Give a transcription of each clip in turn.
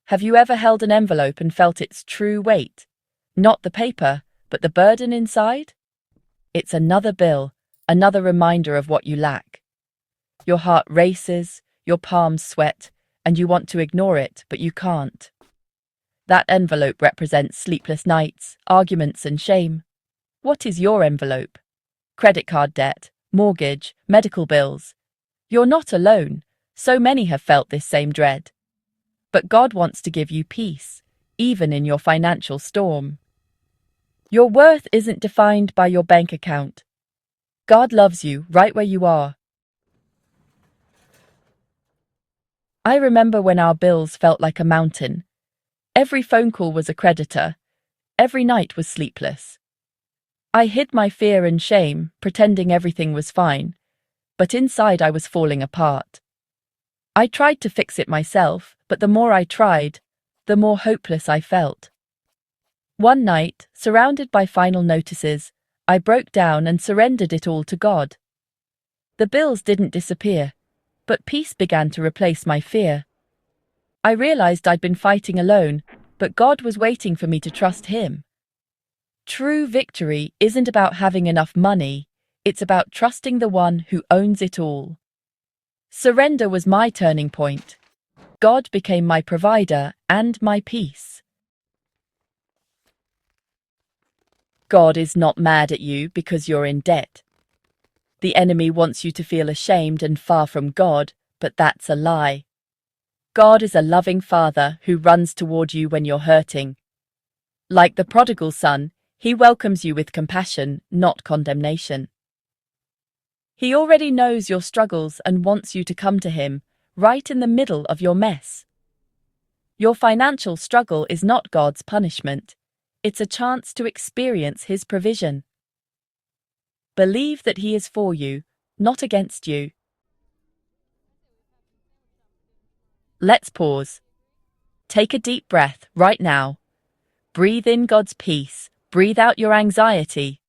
Have you ever held an envelope and felt its true weight? Not the paper, but the burden inside? It's another bill, another reminder of what you lack. Your heart races, your palms sweat, and you want to ignore it, but you can't. That envelope represents sleepless nights, arguments, and shame. What is your envelope? Credit card debt, mortgage, medical bills. You're not alone. So many have felt this same dread. But God wants to give you peace, even in your financial storm. Your worth isn't defined by your bank account. God loves you right where you are. I remember when our bills felt like a mountain. Every phone call was a creditor. Every night was sleepless. I hid my fear and shame, pretending everything was fine, but inside I was falling apart. I tried to fix it myself, but the more I tried, the more hopeless I felt. One night, surrounded by final notices, I broke down and surrendered it all to God. The bills didn't disappear, but peace began to replace my fear. I realized I'd been fighting alone, but God was waiting for me to trust Him. True victory isn't about having enough money, it's about trusting the one who owns it all. Surrender was my turning point. God became my provider and my peace. God is not mad at you because you're in debt. The enemy wants you to feel ashamed and far from God, but that's a lie. God is a loving Father who runs toward you when you're hurting. Like the prodigal son, He welcomes you with compassion, not condemnation. He already knows your struggles and wants you to come to Him, right in the middle of your mess. Your financial struggle is not God's punishment. It's a chance to experience His provision. Believe that He is for you, not against you. Let's pause. Take a deep breath right now. Breathe in God's peace. Breathe out your anxiety.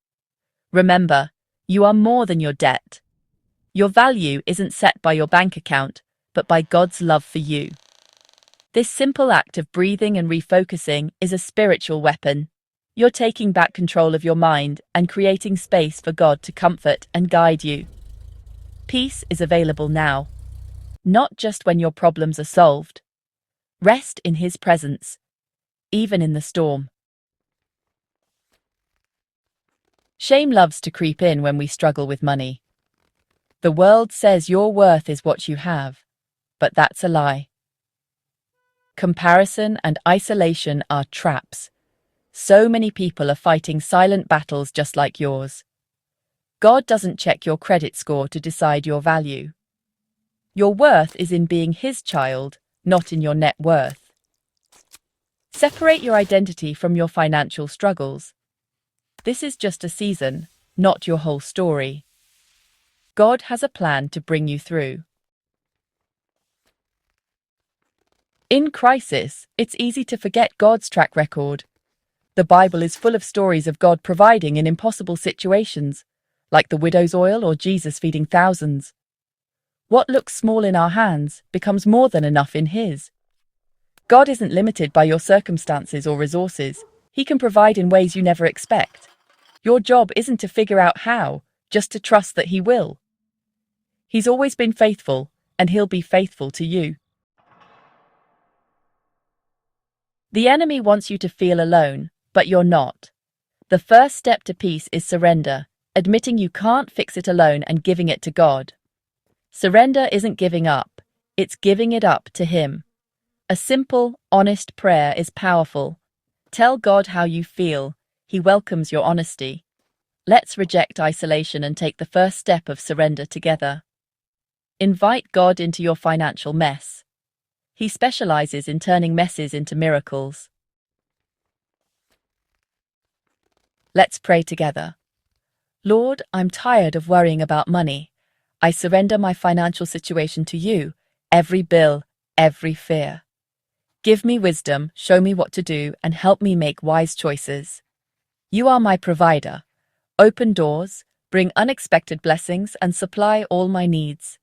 Remember, you are more than your debt. Your value isn't set by your bank account, but by God's love for you. This simple act of breathing and refocusing is a spiritual weapon. You're taking back control of your mind and creating space for God to comfort and guide you. Peace is available now, not just when your problems are solved. Rest in His presence, even in the storm. Shame loves to creep in when we struggle with money. The world says your worth is what you have, but that's a lie. Comparison and isolation are traps. So many people are fighting silent battles just like yours. God doesn't check your credit score to decide your value. Your worth is in being His child, not in your net worth. Separate your identity from your financial struggles. This is just a season, not your whole story. God has a plan to bring you through. In crisis, it's easy to forget God's track record. The Bible is full of stories of God providing in impossible situations, like the widow's oil or Jesus feeding thousands. What looks small in our hands becomes more than enough in His. God isn't limited by your circumstances or resources. He can provide in ways you never expect. Your job isn't to figure out how, just to trust that He will. He's always been faithful, and He'll be faithful to you. The enemy wants you to feel alone, but you're not. The first step to peace is surrender, admitting you can't fix it alone and giving it to God. Surrender isn't giving up, it's giving it up to Him. A simple, honest prayer is powerful. Tell God how you feel. He welcomes your honesty. Let's reject isolation and take the first step of surrender together. Invite God into your financial mess. He specializes in turning messes into miracles. Let's pray together. Lord, I'm tired of worrying about money. I surrender my financial situation to You, every bill, every fear. Give me wisdom, show me what to do, and help me make wise choices. You are my provider. Open doors, bring unexpected blessings, and supply all my needs.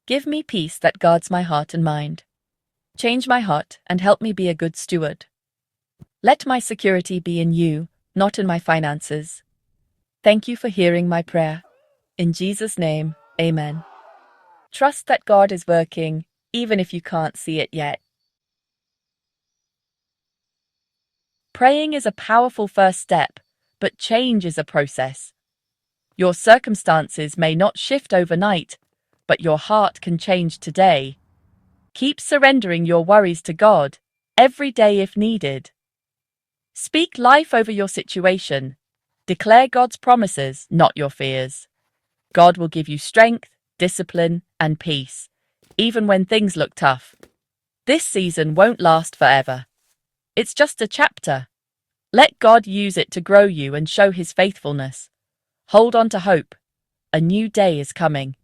Give me peace that guards my heart and mind. Change my heart and help me be a good steward. Let my security be in you, not in my finances. Thank you for hearing my prayer. In Jesus' name, amen. Trust that God is working, even if you can't see it yet. Praying is a powerful first step, but change is a process. Your circumstances may not shift overnight, but your heart can change today. Keep surrendering your worries to God, every day if needed. Speak life over your situation. Declare God's promises, not your fears. God will give you strength, discipline, and peace, even when things look tough. This season won't last forever. It's just a chapter. Let God use it to grow you and show His faithfulness. Hold on to hope. A new day is coming.